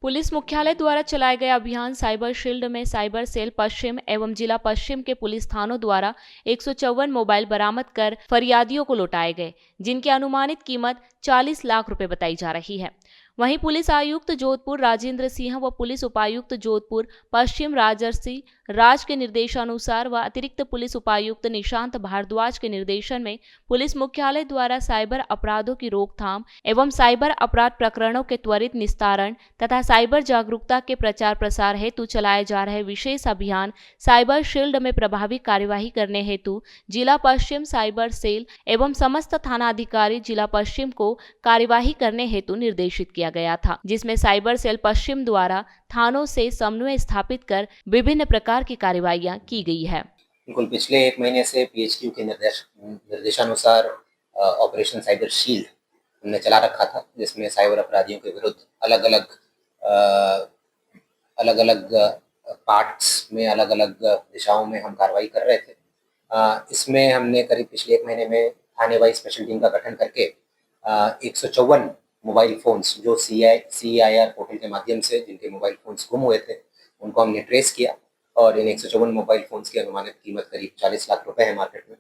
Police मुख्यालय द्वारा चलाए गए अभियान साइबर शील्ड में साइबर सेल पश्चिम एवं जिला पश्चिम के पुलिस थानों द्वारा 154 मोबाइल बरामद कर फरियादियों को लौटाए गए, जिनकी अनुमानित कीमत 40 लाख रुपए बताई जा रही है। वहीं पुलिस आयुक्त जोधपुर राजेंद्र सिंह व पुलिस उपायुक्त जोधपुर पश्चिम राजर्षि राज के निर्देशानुसार व अतिरिक्त पुलिस उपायुक्त निशांत भारद्वाज के निर्देशन में पुलिस मुख्यालय द्वारा साइबर अपराधों की रोकथाम एवं साइबर अपराध प्रकरणों के त्वरित निस्तारण तथा साइबर जागरूकता के प्रचार प्रसार हेतु चलाए जा रहे विशेष अभियान साइबर शील्ड में प्रभावी कार्यवाही करने हेतु जिला पश्चिम साइबर सेल एवं समस्त थानाधिकारी जिला पश्चिम को कार्यवाही करने हेतु निर्देशित किया गया था, जिसमें साइबर सेल पश्चिम द्वारा थानों से समन्वय स्थापित कर विभिन्न प्रकार की कार्यवाहियां की गई है। बिल्कुल, पिछले 1 महीने से पीएचक्यू के निर्देशानुसार ऑपरेशन साइबर शील्ड हमने चला रखा था, जिसमें साइबर अपराधियों के विरुद्ध अलग अलग पार्ट्स में अलग अलग दिशाओं में हम कार्रवाई कर रहे थे। इसमें हमने करीब पिछले 1 महीने में थाने वाइज स्पेशल टीम का गठन करके 154 मोबाइल फ़ोन्स जो CIR पोर्टल के माध्यम से जिनके मोबाइल फ़ोन्स गुम हुए थे, उनको हमने ट्रेस किया और इन 154 मोबाइल फ़ोन्स की अनुमानित कीमत करीब 40 लाख रुपए है मार्केट में।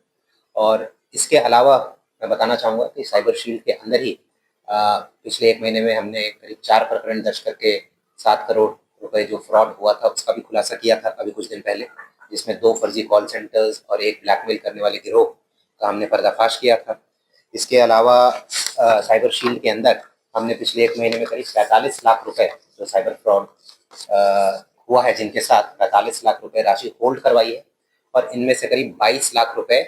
और इसके अलावा मैं बताना चाहूँगा कि साइबर शील्ड के अंदर ही पिछले 1 महीने में हमने करीब 4 प्रकरण दर्ज करके 7 करोड़ रुपए जो फ्रॉड हुआ था उसका भी खुलासा किया था अभी कुछ दिन पहले, जिसमें 2 फर्जी कॉल सेंटर्स और 1 ब्लैकमेल करने वाले गिरोह का हमने पर्दाफाश किया था। इसके अलावा साइबर शील्ड के अंदर हमने पिछले 1 महीने में करीब 45 लाख रुपए जो साइबर फ्रॉड हुआ है जिनके साथ 45 लाख रुपए राशि होल्ड करवाई है और इनमें से करीब 22 लाख रुपए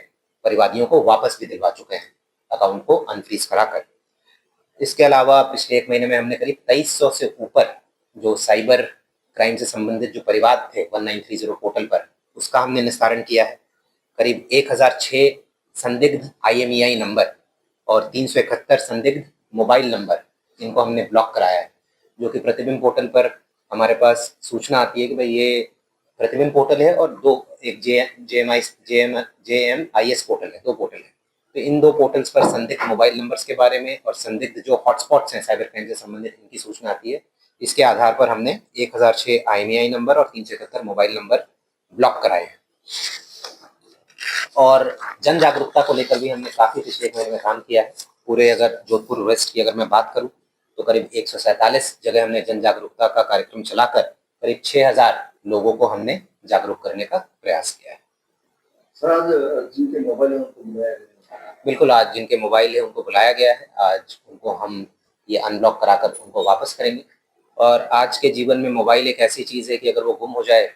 परिवादियों को वापस भी दिलवा चुके हैं अकाउंट को अनफ्रीज कराकर। इसके अलावा पिछले 1 महीने में हमने करीब 2300 से ऊपर जो साइबर क्राइम से संबंधित जो परिवाद थे 1930 पोर्टल पर, उसका हमने निस्तारण किया है। करीब 1006 संदिग्ध IMEI नंबर और 371 संदिग्ध मोबाइल नंबर, इनको हमने ब्लॉक कराया है, जो कि प्रतिबिंब पोर्टल पर हमारे पास सूचना आती है कि भाई ये प्रतिबिंब पोर्टल है और एक JMIS पोर्टल है, 2 पोर्टल है। तो इन 2 पोर्टल्स पर संदिग्ध मोबाइल नंबर्स के बारे में और संदिग्ध जो हॉटस्पॉट्स हैं साइबर क्राइम से संबंधित, इनकी सूचना आती है। इसके आधार पर हमने 1006 IMEI नंबर और 371 मोबाइल नंबर ब्लॉक कराए हैं। और जन जागरूकता को लेकर भी हमने काफ़ी पिछले 1 महीने में काम किया है। पूरे अगर जोधपुर वेस्ट की अगर मैं बात करूं तो करीब 147 जगह हमने जन जागरूकता का कार्यक्रम चलाकर करीब 6000 लोगों को हमने जागरूक करने का प्रयास किया है। सर, आज जिनके मोबाइल है उनको बुलाया गया? बिल्कुल, आज जिनके मोबाइल है उनको बुलाया गया है। आज उनको हम ये अनब्लॉक कराकर उनको वापस करेंगे। और आज के जीवन में मोबाइल एक ऐसी चीज़ है कि अगर वो गुम हो जाए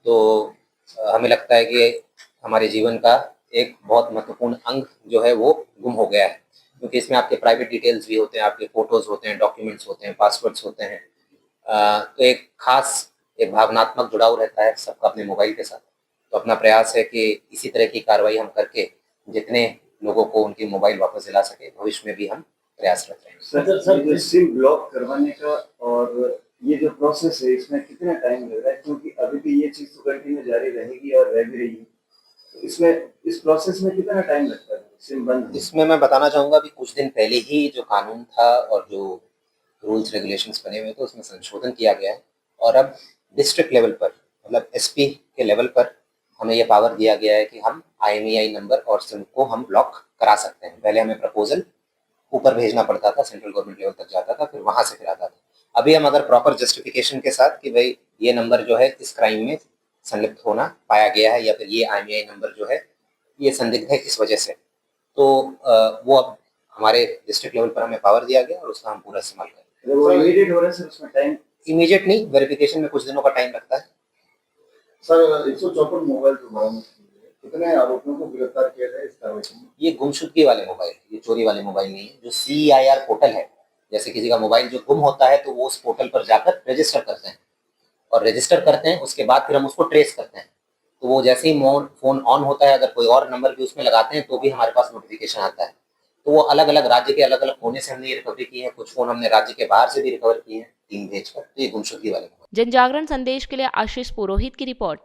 तो हमें लगता है कि हमारे जीवन का एक बहुत महत्वपूर्ण अंग जो है वो गुम हो गया है, क्योंकि इसमें आपके प्राइवेट डिटेल्स भी होते हैं, आपके फ़ोटोज़ होते हैं, डॉक्यूमेंट्स होते हैं, पासवर्ड्स होते हैं। तो एक भावनात्मक जुड़ाव रहता है सबका अपने मोबाइल के साथ। तो अपना प्रयास है कि इसी तरह की कार्रवाई हम करके जितने लोगों को उनकी मोबाइल वापस दिला सके, भविष्य में भी हम प्रयासरत रहेंगे। सर, ये सिम ब्लॉक करवाने का और ये जो प्रोसेस है इसमें कितना टाइम लग रहा है, क्योंकि अभी भी ये चीज़ तो कंटिन्यू जारी रहेगी और रह भी रही है, तो इसमें इस प्रोसेस में कितना टाइम लगता है सिम बंद? इसमें मैं बताना चाहूँगा कि कुछ दिन पहले ही जो कानून था और जो रूल्स रेगुलेशंस बने हुए थे उसमें संशोधन किया गया है और अब डिस्ट्रिक्ट लेवल पर मतलब SP के लेवल पर हमें ये पावर दिया गया है कि हम IMEI नंबर और सिम को हम ब्लॉक करा सकते हैं। पहले हमें प्रपोजल ऊपर भेजना पड़ता था, सेंट्रल गवर्नमेंट लेवल तक जाता था, फिर वहाँ से फिर आता था। अभी हम अगर प्रॉपर जस्टिफिकेशन के साथ कि भाई ये नंबर जो है इस क्राइम में संलिप्त होना पाया गया है या फिर ये IMEI नंबर जो है ये संदिग्ध है किस वजह से, तो वो अब हमारे डिस्ट्रिक्ट लेवल पर हमें पावर दिया गया और उसका हम पूरा इस्तेमाल करें। वो इमीडिएट हो रहा है सर? उसमें टाइम इमीडिएट नहीं, वेरिफिकेशन में कुछ दिनों का टाइम लगता है। सर, 154 मोबाइल जो बरामद किए, कितने आरोपियों को गिरफ्तार किया गया इस कार्रवाई में? ये गुमशुदगी वाले मोबाइल, ये चोरी वाले मोबाइल नहीं है। जो CIR पोर्टल है, जैसे किसी का मोबाइल जो गुम होता है तो वो उस पोर्टल पर जाकर रजिस्टर करते हैं और रजिस्टर करते हैं, उसके बाद फिर हम उसको ट्रेस करते हैं। तो वो जैसे ही फ़ोन ऑन होता है, अगर कोई और नंबर भी उसमें लगाते हैं तो भी हमारे पास नोटिफिकेशन आता है। तो वो अलग अलग राज्य के अलग अलग कोने से हमने ये रिकवरी की है। कुछ फ़ोन हमने राज्य के बाहर से भी रिकवर किए हैं टीम भेजकर। तो ये गुमशुदगी वाले। जन जागरण संदेश के लिए आशीष पुरोहित की रिपोर्ट।